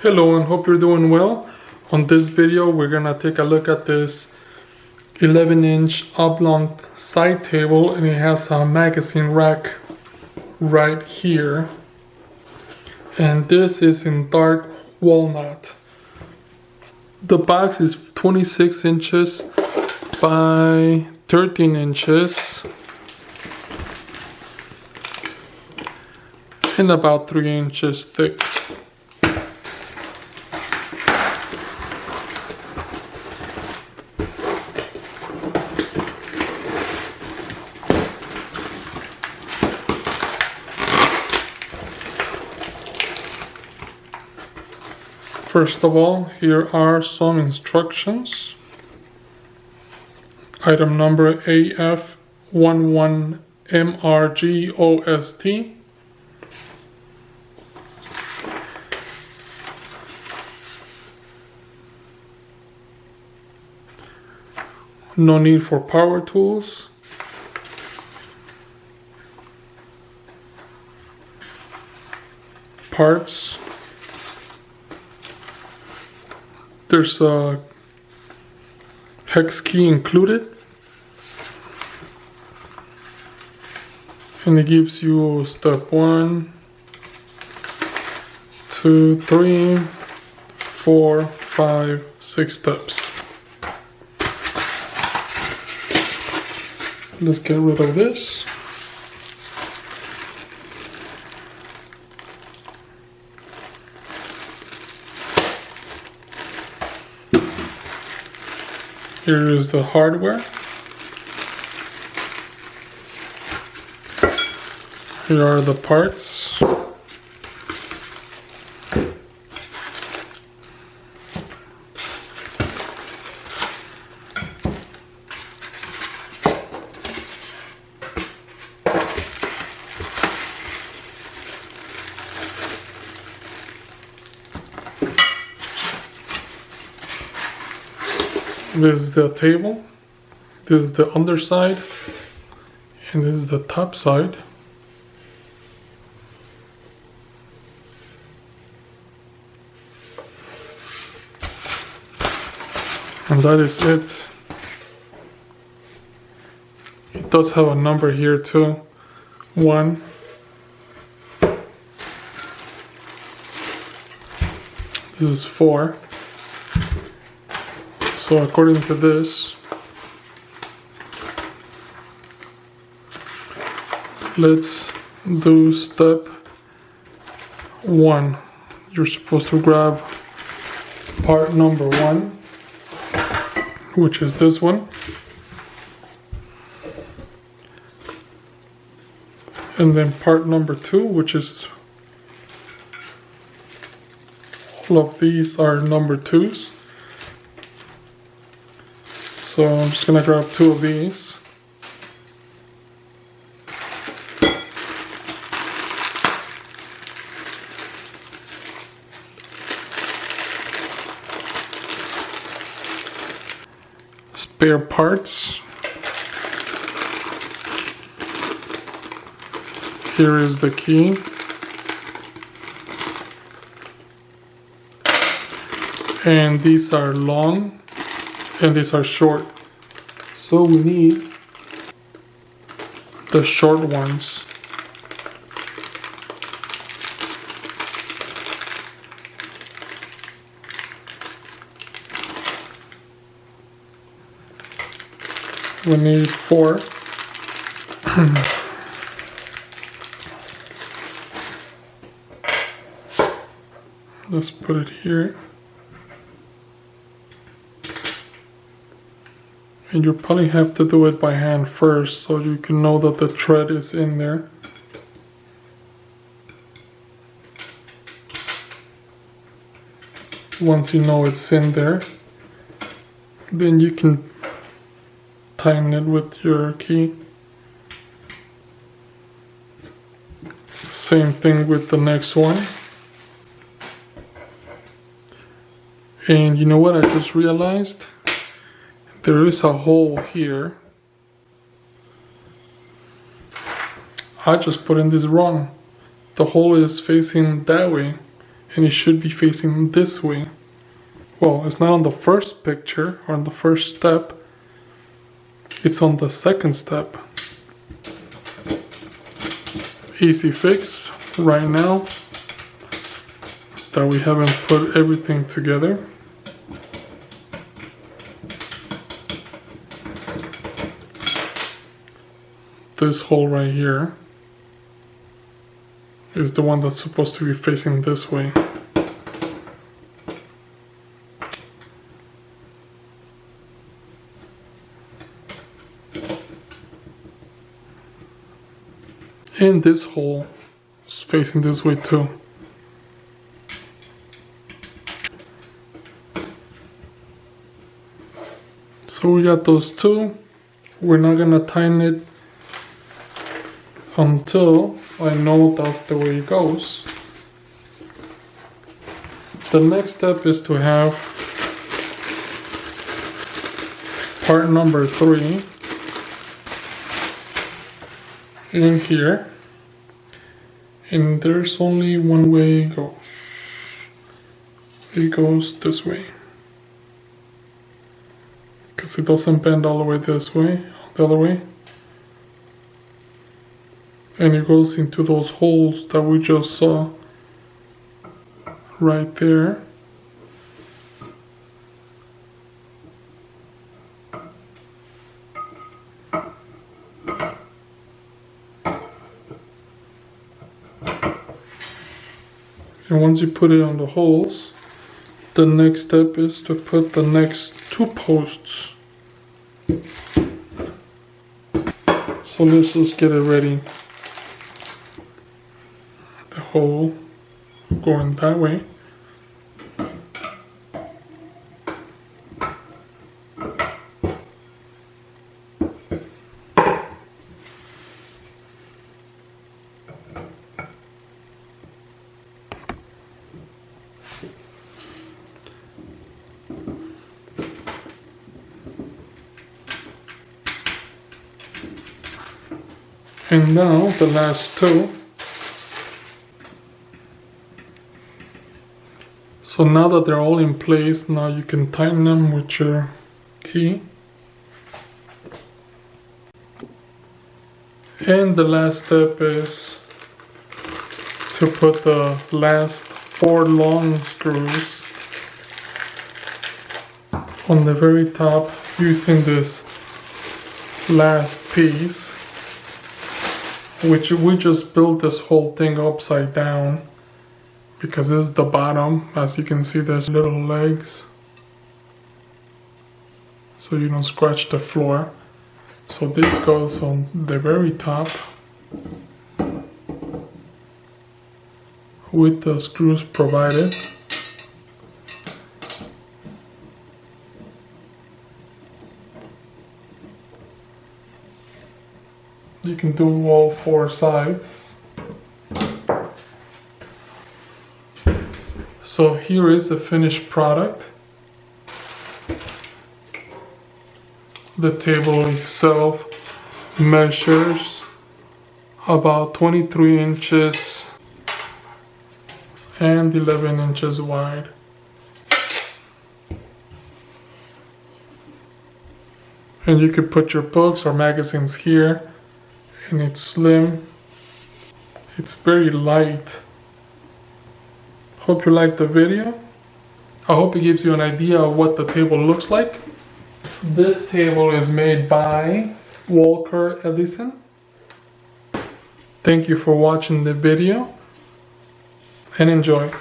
Hello and hope you're doing well. On this video we're gonna take a look at this 11-inch oblong side table, and it has a magazine rack right here, and this is in dark walnut. The box is 26 inches by 13 inches and about 3 inches thick. First of all, here are some instructions. Item number AF11MRGOST. No need for power tools. Parts. There's a hex key included, and it gives you step 1, 2, 3, 4, 5, 6 steps. Let's get rid of this. Here is the hardware. Here are the parts. This is the table, this is the underside, and this is the top side. And that is it. It does have a number here too. 1. This is 4. So according to this, let's do step 1. You're supposed to grab part number 1, which is this one, and then part number 2, which is all of these are number 2s. So I'm just gonna grab 2 of these. Spare parts. Here is the key. And these are long and these are short. So we need the short ones. We need 4. Let's put it here. And you probably have to do it by hand first so you can know that the thread is in there. Once you know it's in there, then you can tighten it with your key. Same thing with the next one. And you know what I just realized? There is a hole here. I just put in this wrong. The hole is facing that way, and it should be facing this way. Well, it's not on the first picture or on the first step, it's on the second step. Easy fix right now that we haven't put everything together. This hole right here is the one that's supposed to be facing this way. And this hole is facing this way too. So we got those two. We're not gonna tighten it until I know that's the way it goes. The next step is to have part number 3 in here, and there's only one way it goes. It goes this way, because it doesn't bend all the way this way, the other way. And it goes into those holes that we just saw right there. And once you put it on the holes, the next step is to put the next 2 posts. So let's just get it ready. The hole going that way. And now the last 2. So now that they're all in place, now you can tighten them with your key. And the last step is to put the last 4 long screws on the very top using this last piece, which we just built this whole thing upside down. Because this is the bottom, as you can see there's little legs, so you don't scratch the floor. So this goes on the very top with the screws provided. You can do all 4 sides. So here is the finished product. The table itself measures about 23 inches and 11 inches wide. And you could put your books or magazines here, and it's slim. It's very light. Hope you liked the video. I hope it gives you an idea of what the table looks like. This table is made by Walker Edison. Thank you for watching the video and enjoy.